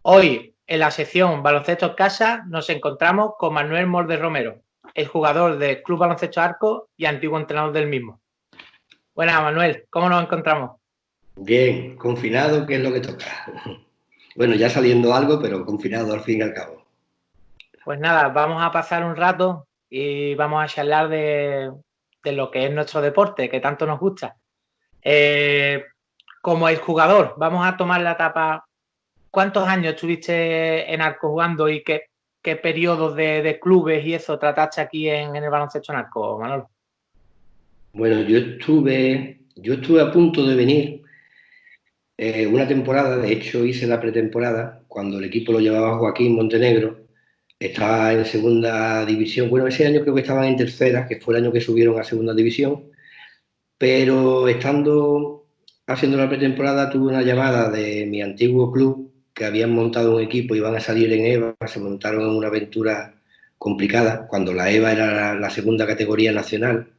Hoy, en la sección Baloncesto en Casa, nos encontramos con Manuel Molde Romero, el jugador del Club Baloncesto Arco y antiguo entrenador del mismo. Buenas, Manuel, ¿cómo nos encontramos? Bien, confinado, que es lo que toca. Bueno, ya saliendo algo, pero confinado al fin y al cabo. Pues nada, vamos a pasar un rato y vamos a charlar de lo que es nuestro deporte, que tanto nos gusta. Como el jugador, vamos a tomar la etapa. ¿Cuántos años estuviste en Arco jugando y qué periodos de clubes y eso trataste aquí en el baloncesto en Arco, Manuel? Bueno, yo estuve a punto de venir una temporada, de hecho hice la pretemporada, cuando el equipo lo llevaba Joaquín Montenegro, estaba en segunda división. Bueno, ese año creo que estaban en tercera, que fue el año que subieron a segunda división, pero estando haciendo la pretemporada tuve una llamada de mi antiguo club que habían montado un equipo, iban a salir en EVA, se montaron en una aventura complicada, cuando la EVA era la segunda categoría nacional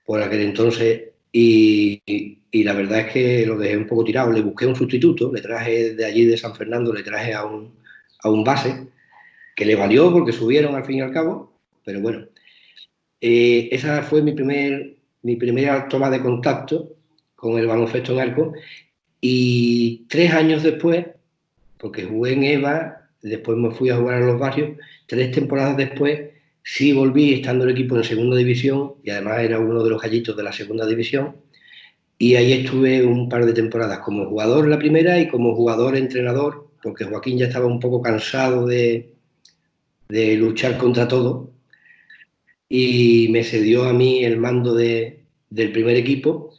por aquel entonces, y la verdad es que lo dejé un poco tirado, le busqué un sustituto, le traje de allí de San Fernando, le traje a un base, que le valió porque subieron al fin y al cabo, pero bueno, esa fue mi primera toma de contacto con el baloncesto en arco. Y 3 años después, porque jugué en EVA, después me fui a jugar a los barrios, 3 temporadas después sí volví estando el equipo en segunda división y además era uno de los gallitos de la segunda división. Y ahí estuve un par de temporadas como jugador la primera y como jugador-entrenador, porque Joaquín ya estaba un poco cansado de luchar contra todo y me cedió a mí el mando del primer equipo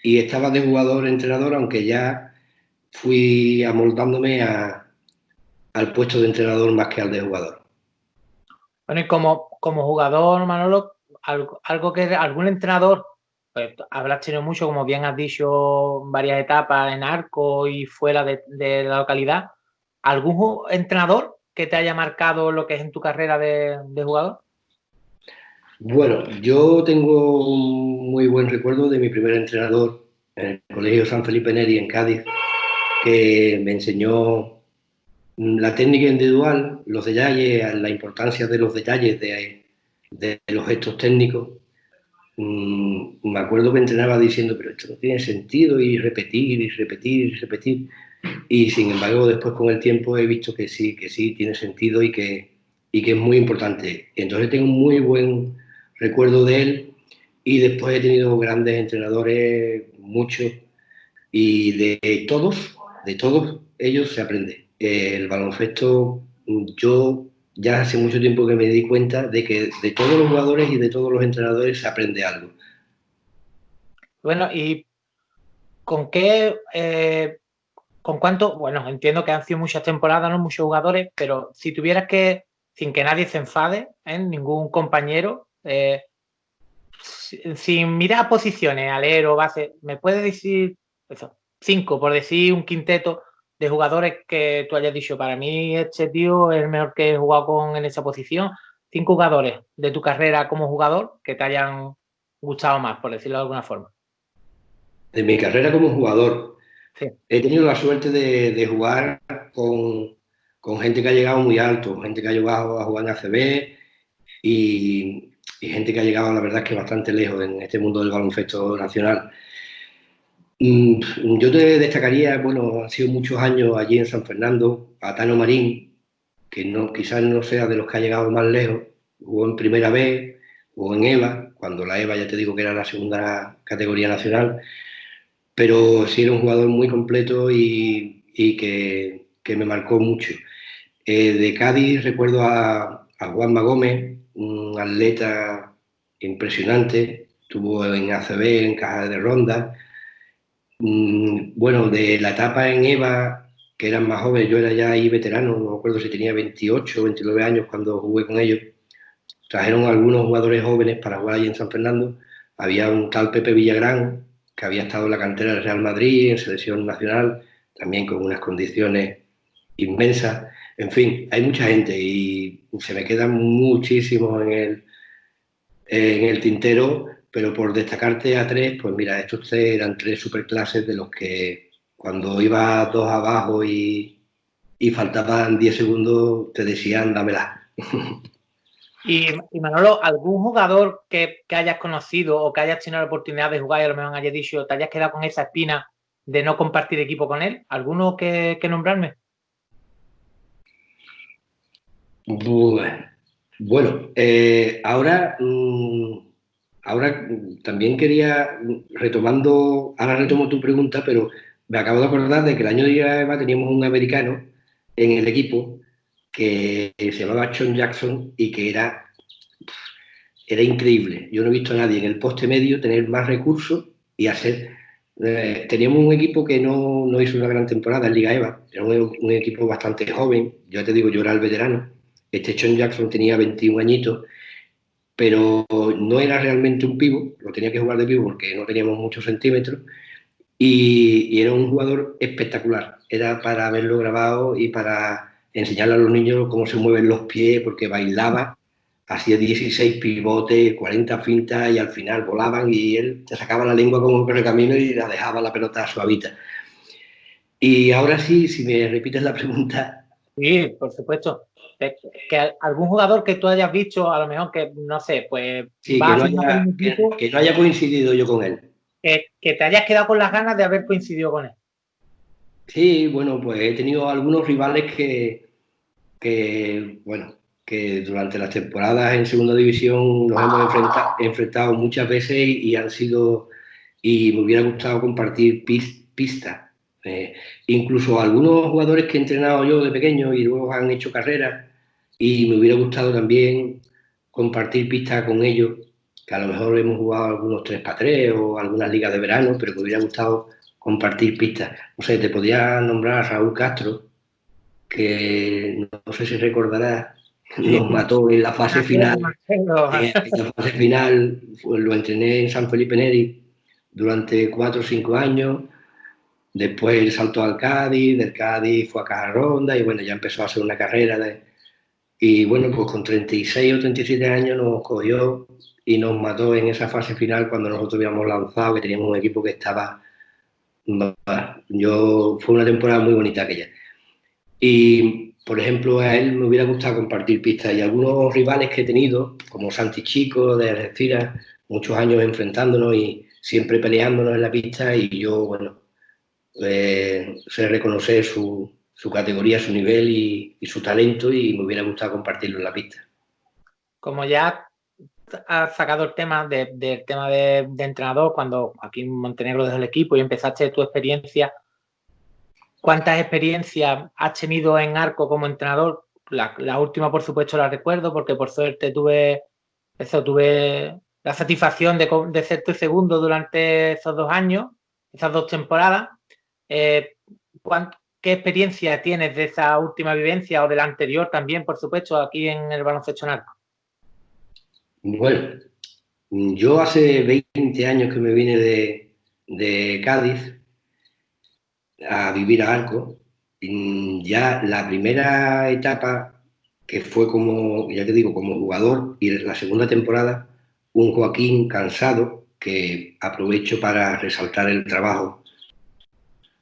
y estaba de jugador-entrenador, aunque ya fui amoldándome al puesto de entrenador más que al de jugador. Bueno, y como jugador, Manolo, algo que algún entrenador, pues habrás tenido mucho, como bien has dicho, varias etapas en Arco y fuera de la localidad. ¿Algún entrenador que te haya marcado lo que es en tu carrera de jugador? Bueno, yo tengo un muy buen recuerdo de mi primer entrenador en el Colegio San Felipe Neri en Cádiz, que me enseñó la técnica individual, los detalles, la importancia de los detalles de los gestos técnicos. Me acuerdo que entrenaba diciendo, pero esto no tiene sentido, y repetir y repetir y repetir. Y sin embargo, después con el tiempo he visto que sí tiene sentido y que es muy importante. Entonces tengo un muy buen recuerdo de él y después he tenido grandes entrenadores, muchos, y de todos ellos se aprende. El baloncesto, yo ya hace mucho tiempo que me di cuenta de que de todos los jugadores y de todos los entrenadores se aprende algo. Bueno, ¿y con qué, con cuánto? Bueno, entiendo que han sido muchas temporadas, no muchos jugadores, pero si tuvieras que, sin que nadie se enfade, ningún compañero, sin mirar posiciones, alero, base, ¿me puedes decir eso? 5, por decir un quinteto de jugadores que tú hayas dicho, para mí este tío es el mejor que he jugado con en esa posición. 5 jugadores de tu carrera como jugador que te hayan gustado más, por decirlo de alguna forma. De mi carrera como jugador, Sí. he tenido la suerte de jugar con gente que ha llegado muy alto, gente que ha llegado a jugar en ACB y gente que ha llegado, la verdad, es que bastante lejos en este mundo del baloncesto nacional. Yo te destacaría, bueno, han sido muchos años allí en San Fernando, a Tano Marín, que no, quizás no sea de los que ha llegado más lejos, jugó en Primera B, jugó en EVA, cuando la EVA ya te digo que era la segunda categoría nacional, pero sí era un jugador muy completo y que me marcó mucho. De Cádiz recuerdo a Juanma Gómez, un atleta impresionante, estuvo en ACB, en Caja de Ronda. Bueno, de la etapa en EVA, que eran más jóvenes, yo era ya ahí veterano, no me acuerdo si tenía 28 o 29 años cuando jugué con ellos. Trajeron algunos jugadores jóvenes para jugar allí en San Fernando. Había un tal Pepe Villagrán, que había estado en la cantera del Real Madrid, en selección nacional, también con unas condiciones inmensas. En fin, hay mucha gente y se me quedan muchísimos en el tintero, pero por destacarte a tres, pues mira, estos tres eran tres superclases de los que cuando iba dos abajo y y faltaban 10 segundos, te decían, dámela. Y Manolo, ¿algún jugador que hayas conocido o que hayas tenido la oportunidad de jugar y a lo mejor hayas dicho, te hayas quedado con esa espina de no compartir equipo con él? ¿Alguno que nombrarme? Bueno, ahora también quería, ahora retomo tu pregunta, pero me acabo de acordar de que el año de Eva teníamos un americano en el equipo que se llamaba Sean Jackson y que era increíble. Yo no he visto a nadie en el poste medio tener más recursos y hacer... teníamos un equipo que no hizo una gran temporada en Liga EVA, era un equipo bastante joven, yo te digo, yo era el veterano, este Sean Jackson tenía 21 añitos, pero no era realmente un pivo, lo tenía que jugar de pivo porque no teníamos muchos centímetros, y era un jugador espectacular, era para verlo grabado y para enseñarle a los niños cómo se mueven los pies, porque bailaba, hacía 16 pivotes, 40 fintas y al final volaban y él te sacaba la lengua como un pergamino y la dejaba la pelota suavita. Y ahora sí, si me repites la pregunta. Sí, por supuesto. Que algún jugador que tú hayas visto, a lo mejor que, no sé, pues Sí, va haciendo un equipo que no haya coincidido yo con él. que te hayas quedado con las ganas de haber coincidido con él. Sí, bueno, pues he tenido algunos rivales bueno, que durante las temporadas en segunda división nos hemos enfrentado muchas veces y han sido, y me hubiera gustado compartir pistas. Incluso algunos jugadores que he entrenado yo de pequeño y luego han hecho carrera y me hubiera gustado también compartir pistas con ellos, que a lo mejor hemos jugado algunos 3x3 o algunas ligas de verano, pero me hubiera gustado compartir pistas. O sea, te podía nombrar a Raúl Castro, que no sé si recordarás, nos mató en la fase final. En la fase final pues, lo entrené en San Felipe Neri durante 4 o 5 años. Después él saltó al Cádiz, del Cádiz fue a Caja Ronda y bueno, ya empezó a hacer una carrera. Y bueno, pues con 36 o 37 años nos cogió y nos mató en esa fase final cuando nosotros habíamos lanzado, que teníamos un equipo que estaba... Fue una temporada muy bonita aquella. Y, por ejemplo, a él me hubiera gustado compartir pistas y algunos rivales que he tenido, como Santi Chico de Algeciras, muchos años enfrentándonos y siempre peleándonos en la pista y yo, bueno, sé reconocer su categoría, su nivel y su talento y me hubiera gustado compartirlo en la pista. Como ya has sacado el tema del tema de entrenador, cuando aquí en Montenegro desde el equipo y empezaste tu experiencia, ¿cuántas experiencias has tenido en arco como entrenador? La última, por supuesto, la recuerdo porque por suerte tuve la satisfacción de ser tu segundo durante esos 2 años, esas 2 temporadas. Eh, ¿Qué experiencia tienes de esa última vivencia o de la anterior también, por supuesto, aquí en el baloncesto en arco? Bueno, yo hace 20 años que me vine de Cádiz a vivir a Arco. Ya la primera etapa, que fue como, ya te digo, como jugador, y la segunda temporada, un Joaquín cansado, que aprovecho para resaltar el trabajo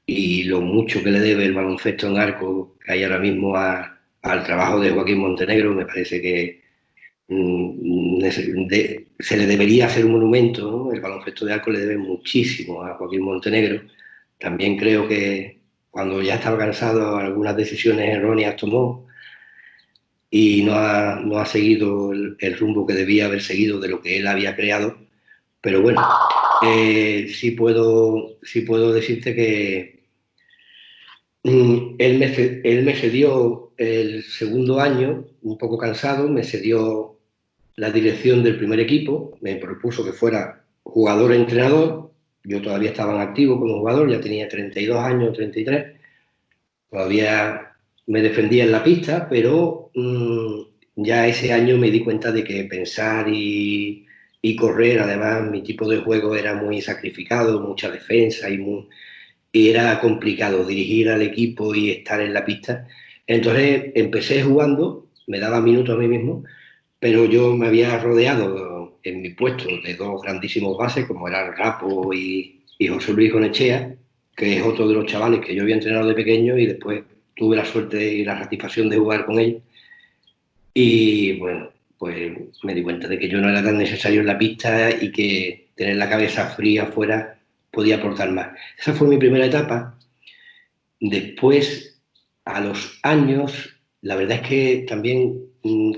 y lo mucho que le debe el baloncesto en Arco que hay ahora mismo al trabajo de Joaquín Montenegro. Me parece que se le debería hacer un monumento, ¿no? El baloncesto de Arco le debe muchísimo a Joaquín Montenegro. También creo que cuando ya estaba cansado algunas decisiones erróneas tomó y no ha seguido el rumbo que debía haber seguido de lo que él había creado. Pero bueno, sí puedo decirte que él me cedió el segundo año, un poco cansado, me cedió la dirección del primer equipo, me propuso que fuera jugador-entrenador. Yo todavía estaba en activo como jugador, ya tenía 32 años, 33. Todavía me defendía en la pista, pero ya ese año me di cuenta de que pensar y correr, además mi tipo de juego era muy sacrificado, mucha defensa y era complicado dirigir al equipo y estar en la pista. Entonces empecé jugando, me daba minutos a mí mismo, pero yo me había rodeado en mi puesto de dos grandísimos bases, como eran y José Luis Gonechea, que es otro de los chavales que yo había entrenado de pequeño y después tuve la suerte y la satisfacción de jugar con él. Y bueno, pues me di cuenta de que yo no era tan necesario en la pista y que tener la cabeza fría afuera podía aportar más. Esa fue mi primera etapa. Después, a los años, la verdad es que también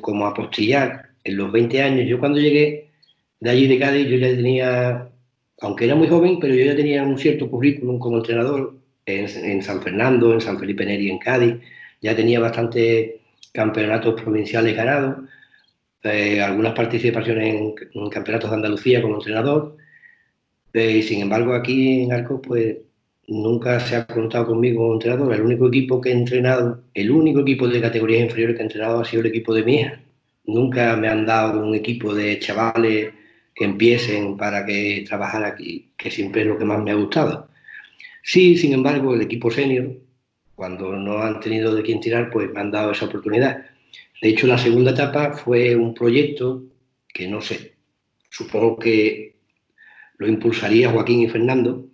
como apostillar, en los 20 años, yo cuando llegué de allí de Cádiz, yo ya tenía, aunque era muy joven, pero yo ya tenía un cierto currículum como entrenador en San Fernando, en San Felipe Neri, en Cádiz, ya tenía bastantes campeonatos provinciales ganados, algunas participaciones en campeonatos de Andalucía como entrenador, y sin embargo aquí en Arcos pues nunca se ha contado conmigo como entrenador. El único equipo que he entrenado, el único equipo de categorías inferiores que he entrenado ha sido el equipo de mi hija. Nunca me han dado un equipo de chavales que empiecen para que trabajara aquí, que siempre es lo que más me ha gustado. Sí, sin embargo, el equipo senior, cuando no han tenido de quién tirar, pues me han dado esa oportunidad. De hecho, la segunda etapa fue un proyecto que no sé, supongo que lo impulsaría Joaquín y Fernando.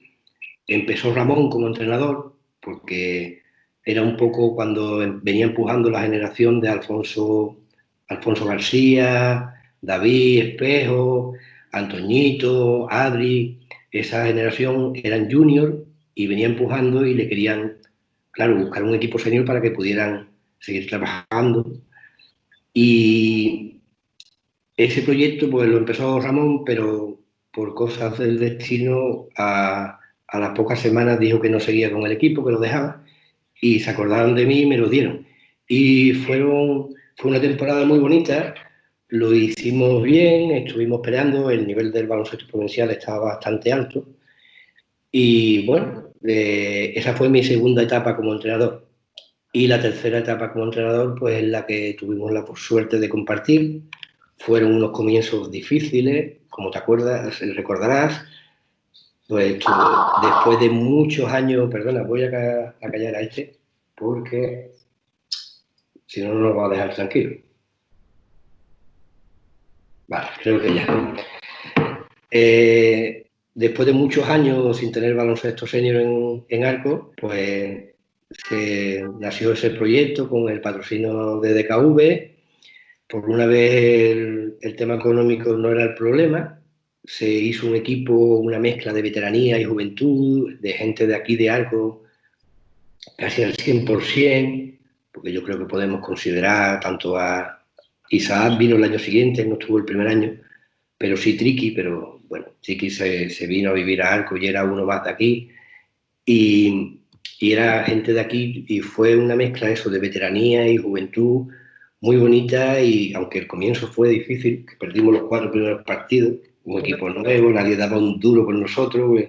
Empezó Ramón como entrenador, porque era un poco cuando venía empujando la generación de Alfonso García, David Espejo, Antoñito, Adri. Esa generación eran junior y venía empujando y le querían, claro, buscar un equipo senior para que pudieran seguir trabajando. Y ese proyecto pues lo empezó Ramón, pero por cosas del destino a las pocas semanas dijo que no seguía con el equipo, que lo dejaba, y se acordaron de mí y me lo dieron. Y fue una temporada muy bonita, lo hicimos bien, estuvimos peleando, el nivel del baloncesto provincial estaba bastante alto, y bueno, esa fue mi segunda etapa como entrenador. Y la tercera etapa como entrenador, pues es la que tuvimos la suerte de compartir. Fueron unos comienzos difíciles, como te acuerdas, recordarás. Pues después de muchos años, perdona, voy a callar a este, porque si no, no nos va a dejar tranquilo. Vale, creo que ya. Después de muchos años sin tener baloncesto senior en Arco, pues nació ese proyecto con el patrocinio de DKV. Por una vez el tema económico no era el problema, se hizo un equipo, una mezcla de veteranía y juventud, de gente de aquí de Arco, casi al 100%, porque yo creo que podemos considerar tanto a Isaac vino el año siguiente, no estuvo el primer año, pero sí Triqui, pero bueno, Triqui se vino a vivir a Arco y era uno más de aquí, y era gente de aquí, y fue una mezcla eso de veteranía y juventud muy bonita, y aunque el comienzo fue difícil, que perdimos los 4 primeros partidos, un equipo nuevo, nadie daba un duro con nosotros,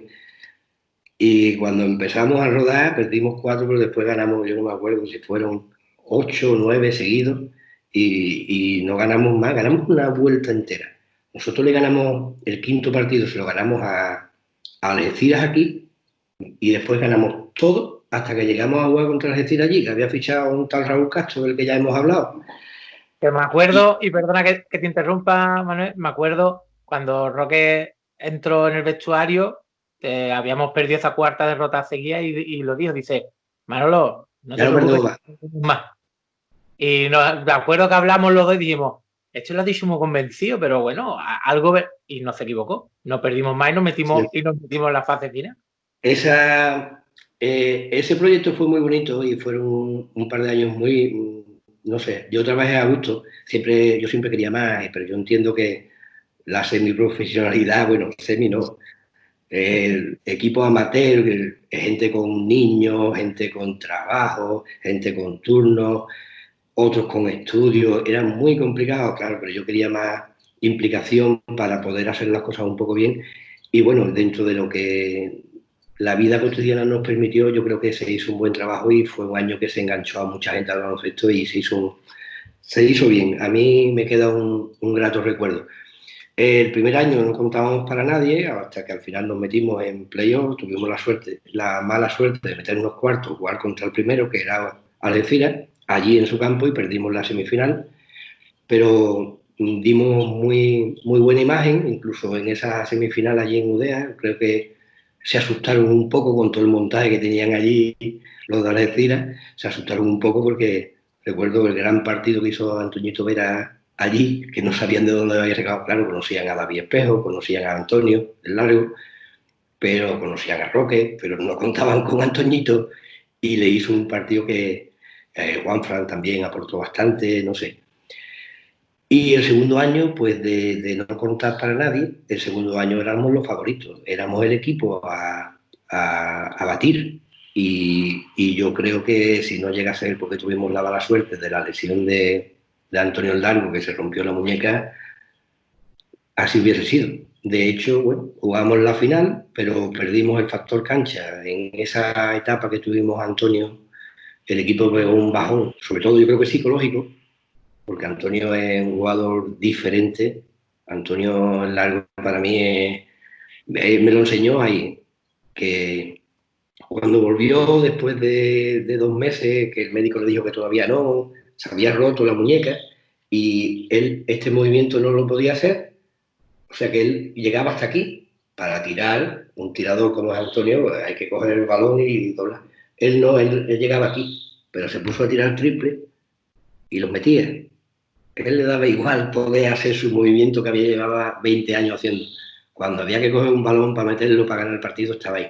y cuando empezamos a rodar perdimos 4, pero después ganamos, yo no me acuerdo si fueron 8 o 9 seguidos, y no ganamos más, ganamos una vuelta entera. Nosotros le ganamos el quinto partido, se lo ganamos a Algeciras aquí, y después ganamos todo hasta que llegamos a jugar contra Algeciras allí, que había fichado un tal Raúl Castro, del que ya hemos hablado. Que me acuerdo, y perdona que te interrumpa, Manuel, me acuerdo cuando Roque entró en el vestuario, habíamos perdido esa cuarta derrota seguida y lo dijo, dice, Manolo, no Ya te no preocupes, perdemos más. más. Y me acuerdo que hablamos los dos y dijimos, esto lo ha dicho muy convencido, pero bueno, algo... Y no se equivocó, no perdimos más y nos metimos, Sí. en la fase final. Ese proyecto fue muy bonito y fueron un par de años muy, no sé, yo trabajé a gusto, yo siempre quería más, pero yo entiendo que la semiprofesionalidad, bueno, semi no, el equipo amateur, gente con niños, gente con trabajo, gente con turnos, otros con estudios, era muy complicado, claro, pero yo quería más implicación para poder hacer las cosas un poco bien. Y bueno, dentro de lo que la vida cotidiana nos permitió, yo creo que se hizo un buen trabajo y fue un año que se enganchó a mucha gente al baloncesto y se hizo bien. A mí me queda un grato recuerdo. El primer año no contábamos para nadie, hasta que al final nos metimos en playoff, tuvimos la mala suerte de meter unos cuartos, jugar contra el primero, que era Algeciras, allí en su campo, y perdimos la semifinal, pero dimos muy buena imagen, incluso en esa semifinal allí en Udea, creo que se asustaron un poco con todo el montaje que tenían allí los de Algeciras, se asustaron un poco porque recuerdo el gran partido que hizo Antoñito Vera allí, que no sabían de dónde había sacado, claro, conocían a David Espejo, conocían a Antonio, el Largo, pero conocían a Roque, pero no contaban con Antoñito, y le hizo un partido que Juanfran también aportó bastante, no sé. Y el segundo año, pues de no contar para nadie, el segundo año éramos los favoritos, éramos el equipo a batir. Y yo creo que si no llega a ser porque tuvimos la mala suerte de la lesión de Antonio el Largo, que se rompió la muñeca, así hubiese sido. De hecho, bueno, jugamos la final, pero perdimos el factor cancha. En esa etapa que tuvimos Antonio, el equipo pegó un bajón, sobre todo yo creo que psicológico, porque Antonio es un jugador diferente. Antonio Largo para mí me lo enseñó ahí, que cuando volvió después de 2 meses, que el médico le dijo que todavía no, se había roto la muñeca y él este movimiento no lo podía hacer, o sea que él llegaba hasta aquí para tirar, un tirador como es Antonio, pues hay que coger el balón y doblar. Él no, él llegaba aquí, pero se puso a tirar triple y los metía. Él le daba igual poder hacer su movimiento que había llevado 20 años haciendo. Cuando había que coger un balón para meterlo, para ganar el partido, estaba ahí.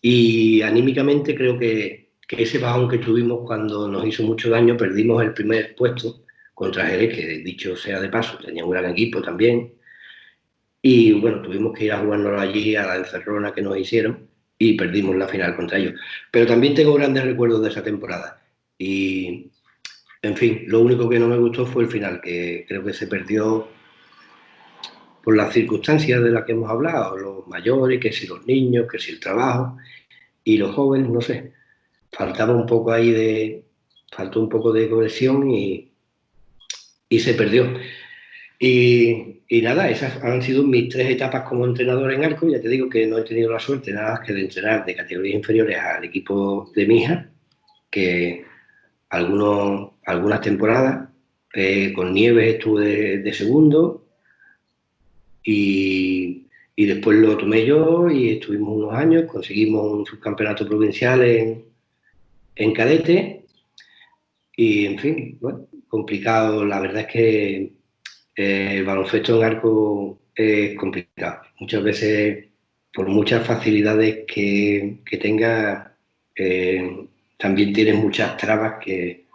Y anímicamente creo que ese bajón que tuvimos cuando nos hizo mucho daño, perdimos el primer puesto contra Jerez, que dicho sea de paso, tenía un gran equipo también. Y bueno, tuvimos que ir a jugárnoslo allí a la encerrona que nos hicieron y perdimos la final contra ellos. Pero también tengo grandes recuerdos de esa temporada. Y en fin, lo único que no me gustó fue el final, que creo que se perdió por las circunstancias de las que hemos hablado, los mayores, que si los niños, que si el trabajo, y los jóvenes, no sé, faltaba un poco ahí faltó un poco de cohesión y se perdió. Y nada, esas han sido mis 3 etapas como entrenador en arco. Ya te digo que no he tenido la suerte nada más que de entrenar de categorías inferiores al equipo de mi hija, que algunas temporadas, con Nieves estuve de segundo, y después lo tomé yo y estuvimos unos años, conseguimos un subcampeonato provincial en cadete y, en fin, bueno, complicado. La verdad es que el baloncesto en arco es complicado. Muchas veces, por muchas facilidades que tenga, también tienes muchas trabas que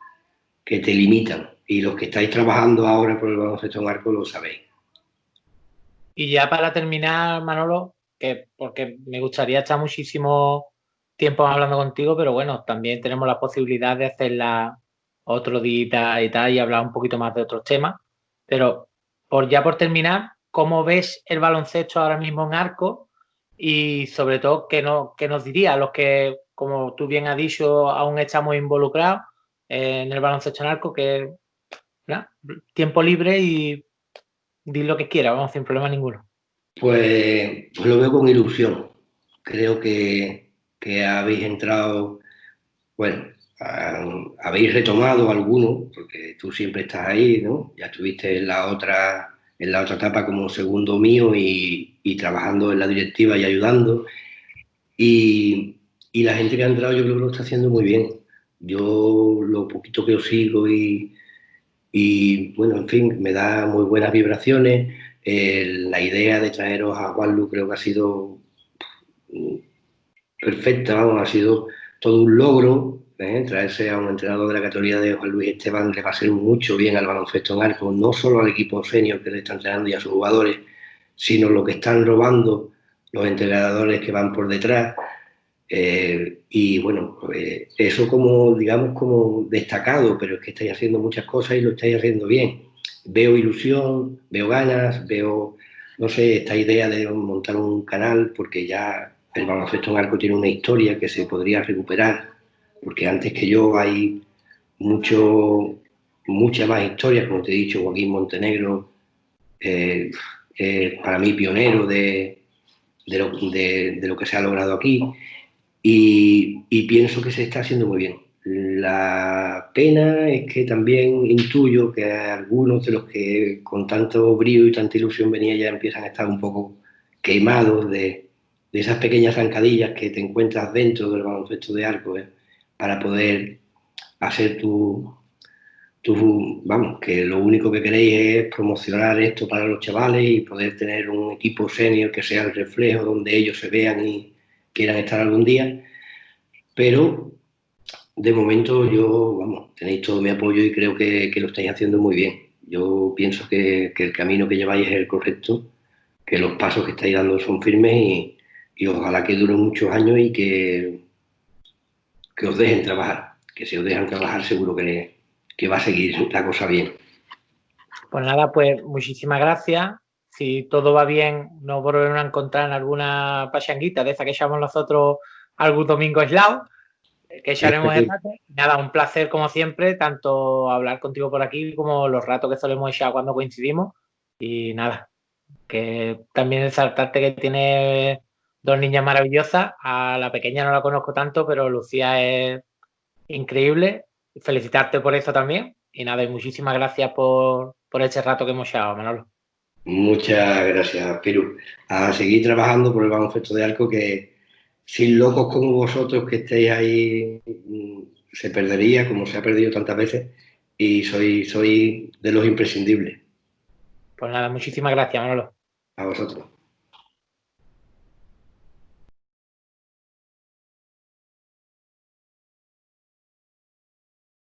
te limitan. Y los que estáis trabajando ahora por el baloncesto en arco lo sabéis. Y ya para terminar, Manolo, que porque me gustaría estar muchísimo tiempo hablando contigo, pero bueno, también tenemos la posibilidad de hacerla otro día y tal y hablar un poquito más de otros temas. Pero por terminar, ¿cómo ves el baloncesto ahora mismo en arco? Y sobre todo, ¿qué nos diría a los que, como tú bien has dicho, aún estamos involucrados en el baloncesto en arco, que ¿no? Tiempo libre y di lo que quiera, vamos, sin problema ninguno. Pues lo veo con ilusión. Creo que habéis entrado, bueno, habéis retomado alguno, porque tú siempre estás ahí, ¿no? Ya estuviste en la otra etapa como segundo mío y trabajando en la directiva y ayudando. Y, y la gente que ha entrado yo creo que lo está haciendo muy bien. Yo lo poquito que os sigo y bueno, en fin, me da muy buenas vibraciones. La idea de traeros a Juanlu creo que ha sido perfecta, vamos, ha sido todo un logro. Traerse a un entrenador de la categoría de Juan Luis Esteban le va a hacer mucho bien al baloncesto en arco, no solo al equipo senior que le está entrenando y a sus jugadores, sino lo que están robando los entrenadores que van por detrás. Y bueno, pues eso como, digamos, como destacado, pero es que estáis haciendo muchas cosas y lo estáis haciendo bien. Veo ilusión, veo ganas, veo, no sé, esta idea de montar un canal, porque ya el baloncesto en arco tiene una historia que se podría recuperar, porque antes que yo hay mucho, mucha más historia, como te he dicho, Joaquín Montenegro, eh, para mí pionero de lo que se ha logrado aquí y pienso que se está haciendo muy bien. La pena es que también intuyo que algunos de los que con tanto brío y tanta ilusión venía ya empiezan a estar un poco quemados de esas pequeñas zancadillas que te encuentras dentro del baloncesto de arco, para poder hacer vamos, que lo único que queréis es promocionar esto para los chavales y poder tener un equipo senior que sea el reflejo donde ellos se vean y quieran estar algún día. Pero de momento vamos, tenéis todo mi apoyo y creo que lo estáis haciendo muy bien. Yo pienso que el camino que lleváis es el correcto, que los pasos que estáis dando son firmes y ojalá que duren muchos años y que os dejen trabajar, que si os dejan trabajar seguro que va a seguir la cosa bien. Pues nada, pues muchísimas gracias. Si todo va bien, nos volveremos a encontrar en alguna pachanguita de esa que echamos nosotros algún domingo aislado, que echaremos el rato. Nada, un placer como siempre, tanto hablar contigo por aquí como los ratos que solemos echar cuando coincidimos. Y nada, que también resaltarte que tiene dos niñas maravillosas. A la pequeña no la conozco tanto, pero Lucía es increíble. Felicitarte por eso también. Y nada, y muchísimas gracias por este rato que hemos echado, Manolo. Muchas gracias, Piru. A seguir trabajando por el baloncesto de arco, que sin locos como vosotros que estéis ahí se perdería, como se ha perdido tantas veces, y soy de los imprescindibles. Pues nada, muchísimas gracias, Manolo. A vosotros.